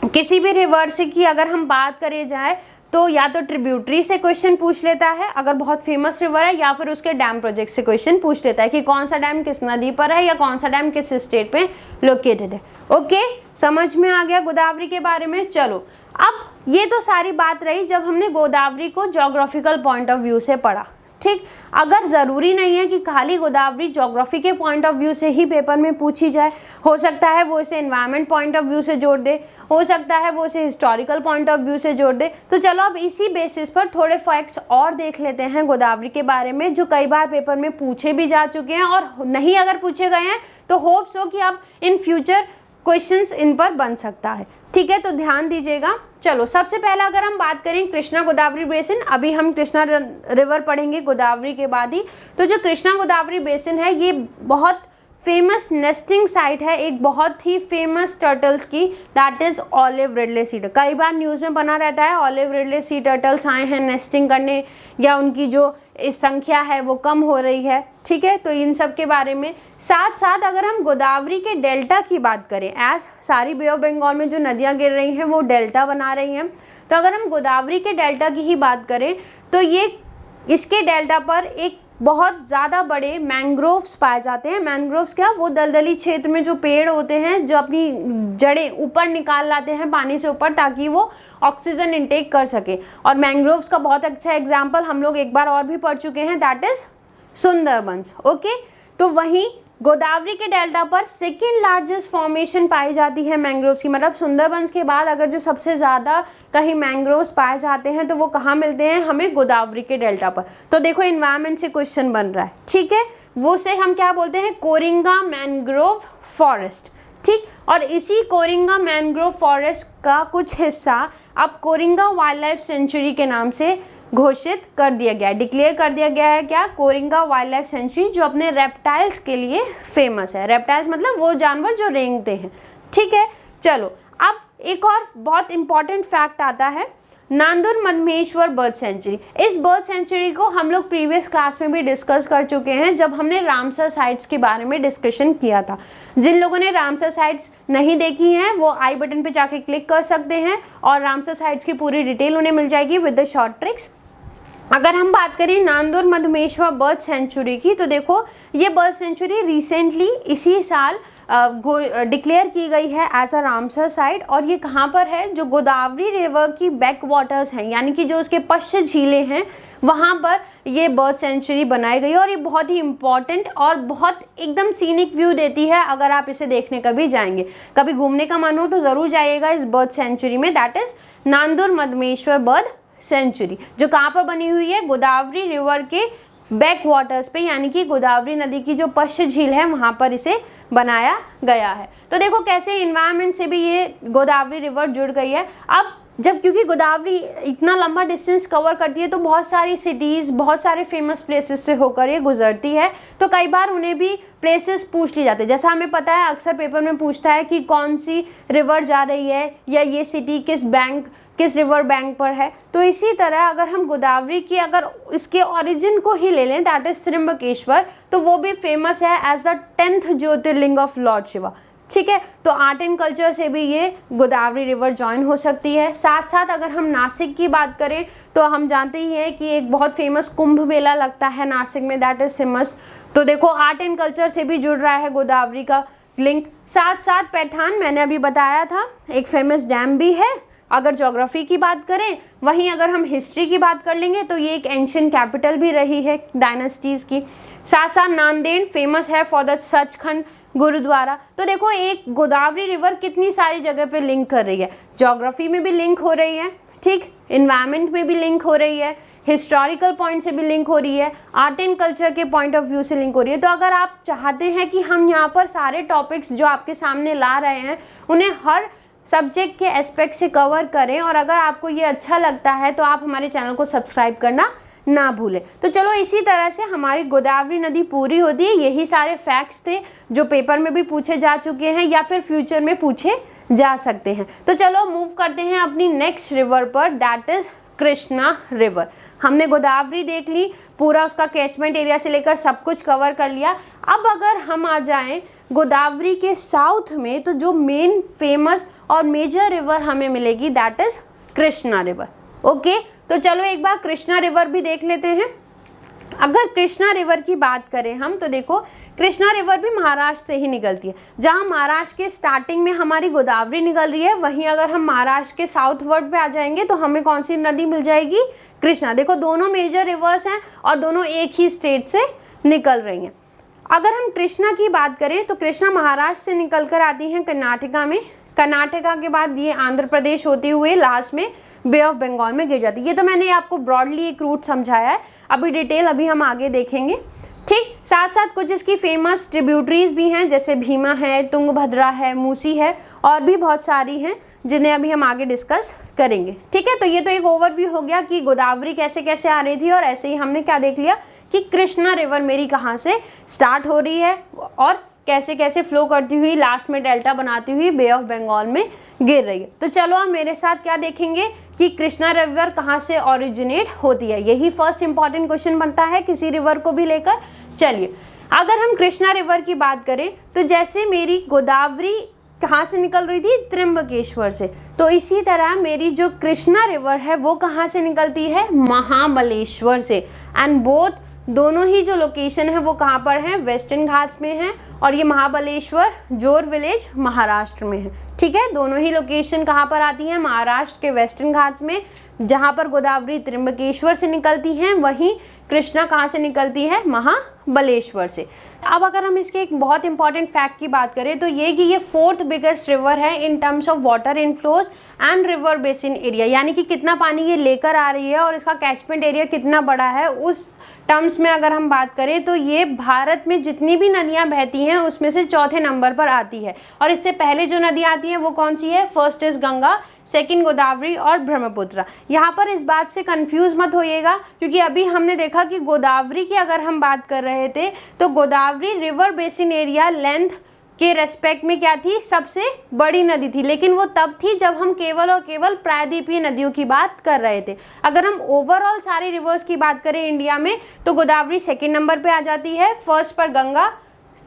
किसी भी रिवर से की अगर हम बात करें जाए तो या तो ट्रिब्यूटरी से क्वेश्चन पूछ लेता है अगर बहुत फेमस रिवर है, या फिर उसके डैम प्रोजेक्ट से क्वेश्चन पूछ लेता है कि कौन सा डैम किस नदी पर है या कौन सा डैम किस स्टेट में लोकेटेड है, ओके। समझ में आ गया गोदावरी के बारे में। चलो अब ये तो सारी बात रही जब हमने गोदावरी को ज्योग्राफिकल पॉइंट ऑफ व्यू से पढ़ा, ठीक। अगर ज़रूरी नहीं है कि खाली गोदावरी ज्योग्राफी के पॉइंट ऑफ व्यू से ही पेपर में पूछी जाए, हो सकता है वो इसे एनवायरनमेंट पॉइंट ऑफ व्यू से जोड़ दे, हो सकता है वो इसे हिस्टोरिकल पॉइंट ऑफ व्यू से जोड़ दे। तो चलो अब इसी बेसिस पर थोड़े फैक्ट्स और देख लेते हैं गोदावरी के बारे में, जो कई बार पेपर में पूछे भी जा चुके हैं, और नहीं अगर पूछे गए हैं तो होप्स हो कि अब इन फ्यूचर क्वेश्चंस इन पर बन सकता है, ठीक है। तो ध्यान दीजिएगा। चलो सबसे पहले अगर हम बात करें कृष्णा गोदावरी बेसिन, अभी हम कृष्णा रिवर पढ़ेंगे गोदावरी के बाद ही। तो जो कृष्णा गोदावरी बेसिन है ये बहुत फेमस नेस्टिंग साइट है एक बहुत ही फेमस टर्टल्स की, that is olive Ridley sea turtle. कई बार न्यूज़ में बना रहता है ऑलिव रिडले सी टर्टल्स आए हैं नेस्टिंग करने, या उनकी जो इस संख्या है वो कम हो रही है, ठीक है। तो इन सब के बारे में साथ साथ अगर हम गोदावरी के डेल्टा की बात करें, एज सारी बे ऑफ बंगाल में जो नदियाँ गिर रही हैं वो डेल्टा बना रही हैं, तो अगर हम गोदावरी के डेल्टा की ही बात करें तो ये इसके डेल्टा पर एक बहुत ज़्यादा बड़े मैंग्रोव्स पाए जाते हैं। मैंग्रोव्स क्या? वो दलदली क्षेत्र में जो पेड़ होते हैं जो अपनी जड़ें ऊपर निकाल लाते हैं पानी से ऊपर, ताकि वो ऑक्सीजन इनटेक कर सके। और मैंग्रोव्स का बहुत अच्छा एग्जाम्पल हम लोग एक बार और भी पढ़ चुके हैं, दैट इज सुंदरबंस, ओके। तो वहीं गोदावरी के डेल्टा पर सेकेंड लार्जेस्ट फॉर्मेशन पाई जाती है मैंग्रोव्स की, मतलब सुंदरबंस के बाद अगर जो सबसे ज़्यादा कहीं मैंग्रोव्स पाए जाते हैं तो वो कहाँ मिलते हैं हमें? गोदावरी के डेल्टा पर। तो देखो एनवायरनमेंट से क्वेश्चन बन रहा है, ठीक है। वो से हम क्या बोलते हैं? कोरिंगा मैंग्रोव फॉरेस्ट, ठीक। और इसी कोरिंगा मैंग्रोव फॉरेस्ट का कुछ हिस्सा अब कोरिंगा वाइल्ड लाइफ सेंचुरी के नाम से घोषित कर दिया गया है, डिक्लेयर कर दिया गया है। क्या? कोरिंगा वाइल्ड लाइफ सेंचुरी, जो अपने रेप्टाइल्स के लिए फेमस है। रेप्टाइल्स मतलब वो जानवर जो रेंगते हैं, ठीक है। चलो अब एक और बहुत इंपॉर्टेंट फैक्ट आता है, नांदुर मधमेश्वर बर्ड सेंचुरी। इस बर्ड सेंचुरी को हम लोग प्रीवियस क्लास में भी डिस्कस कर चुके हैं जब हमने रामसर साइट्स के बारे में डिस्कशन किया था। जिन लोगों ने रामसर साइट्स नहीं देखी हैं वो आई बटन पे जाके क्लिक कर सकते हैं और रामसर साइट्स की पूरी डिटेल उन्हें मिल जाएगी विद द शॉर्ट ट्रिक्स। अगर हम बात करें नांदुर मधमेश्वर बर्ड सेंचुरी की, तो देखो ये बर्ड सेंचुरी रिसेंटली इसी साल डिक्लेयर की गई है एज अ रामसर साइट। और ये कहाँ पर है? जो गोदावरी रिवर की बैक वाटर्स हैं, यानी कि जो उसके पश्च झीलें हैं, वहाँ पर ये बर्ड सेंचुरी बनाई गई है। और ये बहुत ही इंपॉर्टेंट और बहुत एकदम सीनिक व्यू देती है। अगर आप इसे देखने कभी जाएंगे, कभी घूमने का मन हो तो ज़रूर जाइएगा इस बर्ड सेंचुरी में, that is Nandur Madhmeshwar bird sanctuary, जो कहाँ पर बनी हुई है? गोदावरी रिवर के बैक वाटर्स पे, यानी कि गोदावरी नदी की जो पश्च झील है वहाँ पर इसे बनाया गया है। तो देखो कैसे इन्वायरमेंट से भी ये गोदावरी रिवर जुड़ गई है। अब जब क्योंकि गोदावरी इतना लंबा डिस्टेंस कवर करती है तो बहुत सारी सिटीज़, बहुत सारे फेमस प्लेसेस से होकर ये गुजरती है, तो कई बार उन्हें भी प्लेसेस पूछ ली जाते हैं। जैसा हमें पता है अक्सर पेपर में पूछता है कि कौन सी रिवर जा रही है या ये सिटी किस रिवर बैंक पर है। तो इसी तरह अगर हम गोदावरी की अगर इसके ओरिजिन को ही ले लें, दैट इज त्र्यंबकेश्वर, तो वो भी फेमस है as the 10th jyotirlinga of lord Shiva, ठीक है। तो आर्ट एंड कल्चर से भी ये गोदावरी रिवर ज्वाइन हो सकती है। साथ साथ अगर हम नासिक की बात करें तो हम जानते ही हैं कि एक बहुत फेमस कुंभ मेला लगता है नासिक में, दैट इज सिमस। तो देखो आर्ट एंड कल्चर से भी जुड़ रहा है गोदावरी का लिंक। साथ साथ पैठान मैंने अभी बताया था, एक फेमस डैम भी है। अगर ज्योग्राफी की बात करें, वहीं अगर हम हिस्ट्री की बात कर लेंगे तो ये एक एंशिएंट कैपिटल भी रही है डायनेस्टीज़ की। साथ साथ नांदेड़ फेमस है फॉर द सचखंड गुरुद्वारा। तो देखो एक गोदावरी रिवर कितनी सारी जगह पे लिंक कर रही है, ज्योग्राफी में भी लिंक हो रही है, ठीक, इन्वायरमेंट में भी लिंक हो रही है, हिस्टोरिकल पॉइंट से भी लिंक हो रही है, आर्ट एंड कल्चर के पॉइंट ऑफ व्यू से लिंक हो रही है। तो अगर आप चाहते हैं कि हम यहाँ पर सारे टॉपिक्स जो आपके सामने ला रहे हैं उन्हें हर सब्जेक्ट के एस्पेक्ट से कवर करें, और अगर आपको ये अच्छा लगता है तो आप हमारे चैनल को सब्सक्राइब करना ना भूलें। तो चलो इसी तरह से हमारी गोदावरी नदी पूरी होती है। यही सारे फैक्ट्स थे जो पेपर में भी पूछे जा चुके हैं या फिर फ्यूचर में पूछे जा सकते हैं। तो चलो मूव करते हैं अपनी नेक्स्ट रिवर पर, दैट इज़ कृष्णा रिवर। हमने गोदावरी देख ली, पूरा उसका कैचमेंट एरिया से लेकर सब कुछ कवर कर लिया। अब अगर हम आ जाएं गोदावरी के साउथ में, तो जो मेन फेमस और मेजर रिवर हमें मिलेगी that is Krishna river. Okay, तो चलो एक बार कृष्णा रिवर भी देख लेते हैं। अगर कृष्णा रिवर की बात करें हम, तो देखो कृष्णा रिवर भी महाराष्ट्र से ही निकलती है। जहाँ महाराष्ट्र के स्टार्टिंग में हमारी गोदावरी निकल रही है, वहीं अगर हम महाराष्ट्र के साउथ वर्ड पे आ जाएंगे तो हमें कौन सी नदी मिल जाएगी? कृष्णा। देखो दोनों मेजर रिवर्स हैं और दोनों एक ही स्टेट से निकल रही हैं। अगर हम कृष्णा की बात करें तो कृष्णा महाराष्ट्र से निकल कर आती हैं कर्नाटका में। कर्नाटका के बाद ये आंध्र प्रदेश होते हुए लास्ट में बे ऑफ बंगाल में गिर जाती है। ये तो मैंने आपको ब्रॉडली एक रूट समझाया है, अभी डिटेल अभी हम आगे देखेंगे, ठीक। साथ साथ कुछ इसकी फेमस ट्रिब्यूटरीज भी हैं, जैसे भीमा है, तुंगभद्रा है, मूसी है, और भी बहुत सारी हैं जिन्हें अभी हम आगे डिस्कस करेंगे, ठीक है। तो ये तो एक ओवरव्यू हो गया कि गोदावरी कैसे कैसे आ रही थी, और ऐसे ही हमने क्या देख लिया कि कृष्णा रिवर मेरी कहाँ से स्टार्ट हो रही है और कैसे कैसे फ्लो करती हुई लास्ट में डेल्टा बनाती हुई बे ऑफ बंगाल में गिर रही है। तो चलो आप मेरे साथ क्या देखेंगे कि कृष्णा रिवर कहाँ से ओरिजिनेट होती है। यही फर्स्ट इंपॉर्टेंट क्वेश्चन बनता है किसी रिवर को भी लेकर। चलिए अगर हम कृष्णा रिवर की बात करें तो जैसे मेरी गोदावरी कहाँ से निकल रही थी? त्र्यंबकेश्वर से। तो इसी तरह मेरी जो कृष्णा रिवर है वो कहाँ से निकलती है? महाबलेश्वर से। एंड बोथ दोनों ही जो लोकेशन है वो कहाँ पर है? वेस्टर्न घाट्स में है, और ये महाबलेश्वर जोर विलेज महाराष्ट्र में है, ठीक है। दोनों ही लोकेशन कहाँ पर आती हैं? महाराष्ट्र के वेस्टर्न घाट्स में। जहाँ पर गोदावरी त्र्यंबकेश्वर से निकलती हैं, वहीं कृष्णा कहाँ से निकलती है, महाबलेश्वर से। अब अगर हम इसके एक बहुत इंपॉर्टेंट फैक्ट की बात करें तो ये कि ये 4th बिगेस्ट रिवर है in terms of water inflows and river basin area, यानी कि कितना पानी ये लेकर आ रही है और इसका कैचमेंट एरिया कितना बड़ा है, उस टर्म्स में अगर हम बात करें तो ये भारत में जितनी भी नदियां बहती हैं उसमें से चौथे नंबर पर आती है। और इससे पहले जो नदी आती है वो कौन सी है, first is Ganga, second Godavari और ब्रह्मपुत्र। यहाँ पर इस बात से कंफ्यूज मत होइएगा, क्योंकि अभी हमने देखा कि गोदावरी की अगर हम बात कर रहे थे तो Godavari river basin area length के रेस्पेक्ट में क्या थी, सबसे बड़ी नदी थी, लेकिन वो तब थी जब हम केवल और केवल प्रायद्वीपीय नदियों की बात कर रहे थे। अगर हम ओवरऑल सारी रिवर्स की बात करें इंडिया में तो गोदावरी सेकंड नंबर पे आ जाती है, फर्स्ट पर गंगा,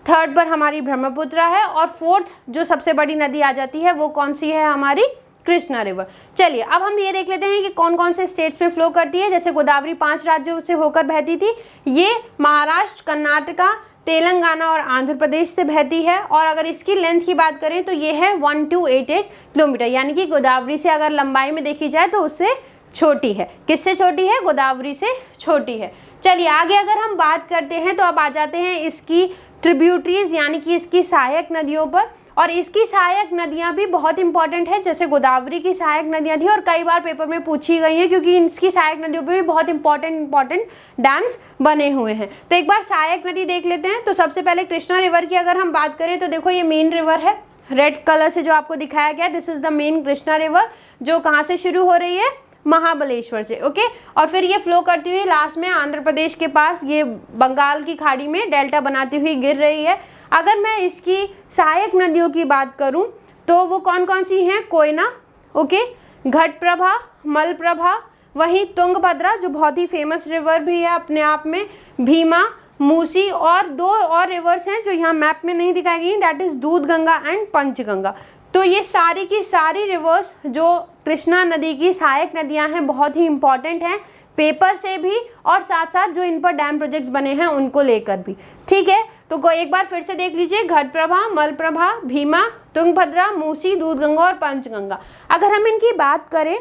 थर्ड पर हमारी ब्रह्मपुत्र है और फोर्थ जो सबसे बड़ी नदी आ जाती है वो कौन सी है, हमारी कृष्णा रिवर। चलिए अब हम ये देख लेते हैं कि कौन कौन से स्टेट्स में फ्लो करती है। जैसे गोदावरी 5 राज्यों से होकर बहती थी, ये महाराष्ट्र, कर्नाटका, तेलंगाना और आंध्र प्रदेश से बहती है। और अगर इसकी लेंथ की बात करें तो ये है 1288 किलोमीटर, यानी कि गोदावरी से अगर लंबाई में देखी जाए तो उससे छोटी है। किससे छोटी है, गोदावरी से छोटी है। चलिए आगे अगर हम बात करते हैं तो अब आ जाते हैं इसकी ट्रिब्यूटरीज, यानी कि इसकी सहायक नदियों पर। और इसकी सहायक नदियां भी बहुत इंपॉर्टेंट है, जैसे गोदावरी की सहायक नदियां थी और कई बार पेपर में पूछी गई हैं, क्योंकि इसकी सहायक नदियों पे भी बहुत इंपॉर्टेंट डैम्स बने हुए हैं। तो एक बार सहायक नदी देख लेते हैं। तो सबसे पहले कृष्णा रिवर की अगर हम बात करें तो देखो ये मेन रिवर है, रेड कलर से जो आपको दिखाया गया, this is the main Krishna river, जो कहाँ से शुरू हो रही है, महाबलेश्वर से। ओके, और फिर ये फ्लो करती हुई लास्ट में आंध्र प्रदेश के पास ये बंगाल की खाड़ी में डेल्टा बनाती हुई गिर रही है। अगर मैं इसकी सहायक नदियों की बात करूं तो वो कौन कौन सी हैं, कोयना, ओके, घटप्रभा, मलप्रभा, वहीं तुंगभद्रा जो बहुत ही फेमस रिवर भी है अपने आप में, भीमा, मूसी, और 2 और रिवर्स हैं जो यहाँ मैप में नहीं दिखाई गई, that is Dudhganga and Panchganga. तो ये सारी की सारी रिवर्स जो कृष्णा नदी की सहायक नदियां हैं बहुत ही इंपॉर्टेंट हैं पेपर से भी, और साथ साथ जो इन पर डैम प्रोजेक्ट्स बने हैं उनको लेकर भी। ठीक है, तो एक बार फिर से देख लीजिए, घटप्रभा, मलप्रभा, भीमा, तुंगभद्रा, मूसी, दूधगंगा और पंचगंगा। अगर हम इनकी बात करें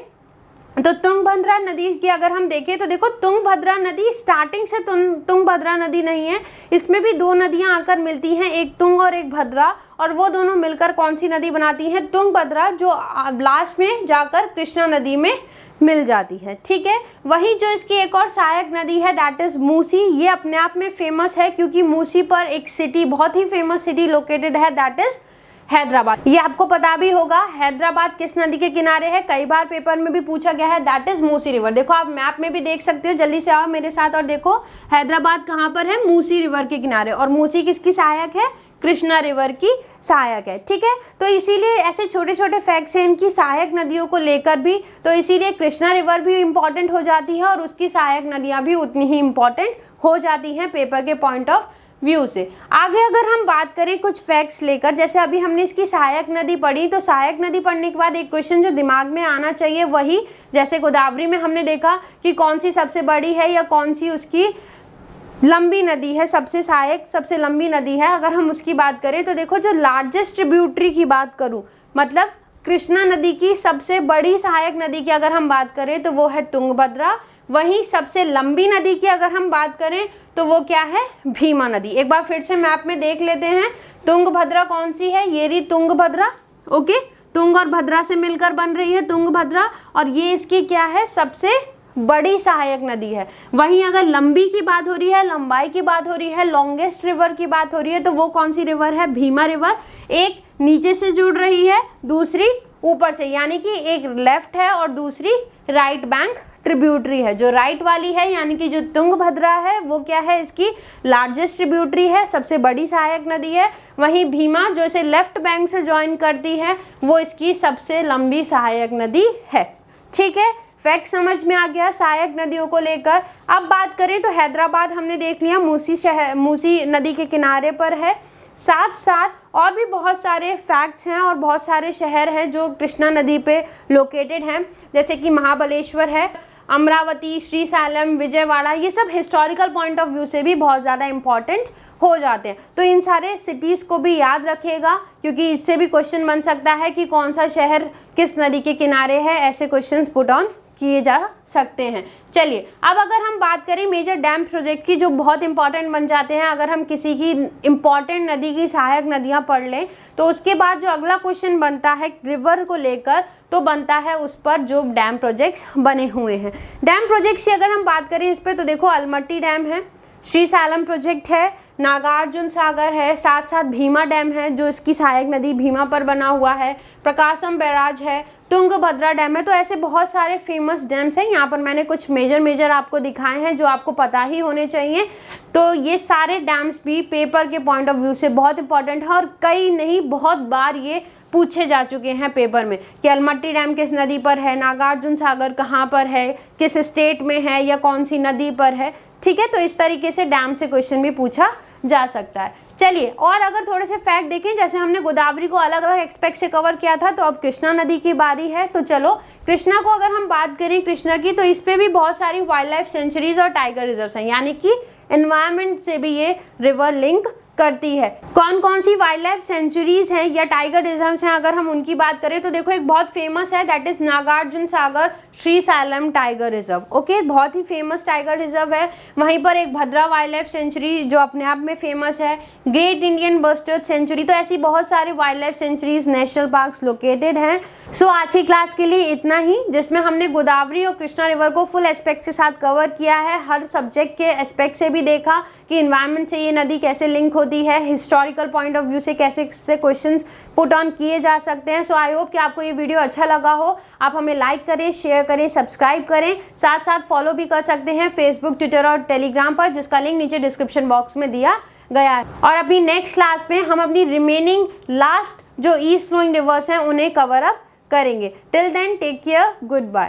तो तुंगभद्रा नदी की अगर हम देखें तो देखो तुंगभद्रा नदी स्टार्टिंग से तुंगभद्रा नदी नहीं है, इसमें भी 2 नदियां आकर मिलती हैं, एक तुंग और एक भद्रा, और वो दोनों मिलकर कौन सी नदी बनाती हैं, तुंगभद्रा, जो लास्ट में जाकर कृष्णा नदी में मिल जाती है। ठीक है, वहीं जो इसकी एक और सहायक नदी है दैट इज मूसी, ये अपने आप में फेमस है क्योंकि मूसी पर एक सिटी, बहुत ही फेमस सिटी लोकेटेड है, दैट इज हैदराबाद। ये आपको पता भी होगा हैदराबाद किस नदी के किनारे है, कई बार पेपर में भी पूछा गया है, दैट इज मूसी रिवर। देखो आप मैप में भी देख सकते हो, जल्दी से आओ मेरे साथ और देखो हैदराबाद कहाँ पर है, मूसी रिवर के किनारे, और मूसी किसकी सहायक है, कृष्णा रिवर की सहायक है। ठीक है, तो इसीलिए ऐसे छोटे छोटे फैक्ट्स हैं इनकी सहायक नदियों को लेकर भी, तो इसीलिए कृष्णा रिवर भी इम्पॉर्टेंट हो जाती है और उसकी सहायक नदियाँ भी उतनी ही इम्पॉर्टेंट हो जाती हैं पेपर के पॉइंट ऑफ व्यू से। आगे अगर हम बात करें कुछ फैक्ट्स लेकर, जैसे अभी हमने इसकी सहायक नदी पढ़ी, तो सहायक नदी पढ़ने के बाद एक क्वेश्चन जो दिमाग में आना चाहिए वही, जैसे गोदावरी में हमने देखा कि कौन सी सबसे बड़ी है या कौन सी उसकी लंबी नदी है, सबसे सहायक सबसे लंबी नदी है, अगर हम उसकी बात करें तो देखो जो लार्जेस्ट ट्रिब्यूटरी की बात करूं, मतलब कृष्णा नदी की सबसे बड़ी सहायक नदी की अगर हम बात करें तो वो है तुंगभद्रा। वहीं सबसे लंबी नदी की अगर हम बात करें तो वो क्या है, भीमा नदी। एक बार फिर से मैप में देख लेते हैं, तुंगभद्रा कौन सी है, ये रही तुंगभद्रा, ओके, तुंग और भद्रा से मिलकर बन रही है तुंगभद्रा, और ये इसकी क्या है, सबसे बड़ी सहायक नदी है। वहीं अगर लंबी की बात हो रही है, लंबाई की बात हो रही है, लॉन्गेस्ट रिवर की बात हो रही है, तो वो कौन सी रिवर है, भीमा रिवर। एक नीचे से जुड़ रही है, दूसरी ऊपर से, यानी कि एक लेफ्ट है और दूसरी राइट बैंक ट्रिब्यूटरी है। जो राइट वाली है यानी कि जो तुंगभद्रा है वो क्या है, इसकी लार्जेस्ट ट्रिब्यूटरी है, सबसे बड़ी सहायक नदी है। वहीं भीमा जो इसे लेफ्ट बैंक से ज्वाइन करती है वो इसकी सबसे लंबी सहायक नदी है। ठीक है, फैक्ट समझ में आ गया सहायक नदियों को लेकर। अब बात करें तो हैदराबाद हमने देख लिया, मूसी नदी के किनारे पर है। साथ साथ और भी बहुत सारे फैक्ट्स हैं और बहुत सारे शहर हैं जो कृष्णा नदी पे लोकेटेड हैं, जैसे कि महाबलेश्वर है, अमरावती, श्रीसालम, विजयवाड़ा, ये सब हिस्टोरिकल पॉइंट ऑफ व्यू से भी बहुत ज़्यादा इम्पॉर्टेंट हो जाते हैं। तो इन सारे सिटीज़ को भी याद रखिएगा, क्योंकि इससे भी क्वेश्चन बन सकता है कि कौन सा शहर किस नदी के किनारे है, ऐसे क्वेश्चंस पुट ऑन किए जा सकते हैं। चलिए अब अगर हम बात करें मेजर डैम प्रोजेक्ट की, जो बहुत इंपॉर्टेंट बन जाते हैं अगर हम किसी की इंपॉर्टेंट नदी की सहायक नदियां पढ़ लें, तो उसके बाद जो अगला क्वेश्चन बनता है रिवर को लेकर, तो बनता है उस पर जो डैम प्रोजेक्ट्स बने हुए हैं। डैम प्रोजेक्ट्स की अगर हम बात करें इस पर, तो देखो अलमट्टी डैम है, श्रीशैलम प्रोजेक्ट है, नागार्जुन सागर है, साथ साथ भीमा डैम है जो इसकी सहायक नदी भीमा पर बना हुआ है, प्रकाशम बैराज है, तुंगभद्रा डैम है। तो ऐसे बहुत सारे फेमस डैम्स हैं। यहाँ पर मैंने कुछ मेजर आपको दिखाए हैं जो आपको पता ही होने चाहिए। तो ये सारे डैम्स भी पेपर के पॉइंट ऑफ व्यू से बहुत इंपॉर्टेंट है और कई नहीं बहुत बार ये पूछे जा चुके हैं पेपर में कि अलमट्टी डैम किस नदी पर है, नागार्जुन सागर कहाँ पर है, किस स्टेट में है या कौन सी नदी पर है। ठीक है, तो इस तरीके से डैम से क्वेश्चन भी पूछा जा सकता है। चलिए और अगर थोड़े से फैक्ट देखें, जैसे हमने गोदावरी को अलग अलग एस्पेक्ट से कवर किया था, तो अब कृष्णा नदी की बारी है। तो चलो कृष्णा को अगर हम बात करें कृष्णा की, तो इस पे भी बहुत सारी वाइल्ड लाइफ सेंचुरीज और टाइगर रिजर्व्स हैं, यानी कि एनवायरनमेंट से भी ये रिवर लिंक करती है। कौन कौन सी वाइल्ड लाइफ सेंचुरीज हैं या टाइगर रिजर्व्स हैं, अगर हम उनकी बात करें तो देखो एक बहुत फेमस है, that is Nagarjuna Sagar Srisailam tiger reserve. Okay, बहुत ही फेमस टाइगर रिजर्व है। वहीं पर एक भद्रा वाइल्ड लाइफ सेंचुरी जो अपने आप में फेमस है, ग्रेट इंडियन बस्टर्ड सेंचुरी। तो ऐसी बहुत सारी wild life sanctuaries national parks located हैं। सो आज की क्लास के लिए इतना ही, जिसमें हमने गोदावरी और कृष्णा रिवर को फुल एस्पेक्ट के साथ कवर किया है, हर सब्जेक्ट के एस्पेक्ट से भी देखा कि इन्वायरमेंट से ये नदी कैसे लिंक होती है, हिस्टोरिकल पॉइंट ऑफ व्यू से कैसे से क्वेश्चंस पुट ऑन किए जा सकते हैं। सो आई होप कि आपको ये वीडियो अच्छा लगा हो। आप हमें लाइक करें, शेयर करें, सब्सक्राइब करें, साथ साथ फॉलो भी कर सकते हैं फेसबुक, ट्विटर और टेलीग्राम पर, जिसका लिंक नीचे डिस्क्रिप्शन बॉक्स में दिया गया है। और अपनी नेक्स्ट क्लास में हम अपनी रिमेनिंग लास्ट जो ईस्ट फ्लोइंग रिवर्स हैं उन्हें कवर अप करेंगे। Till then take care, good bye.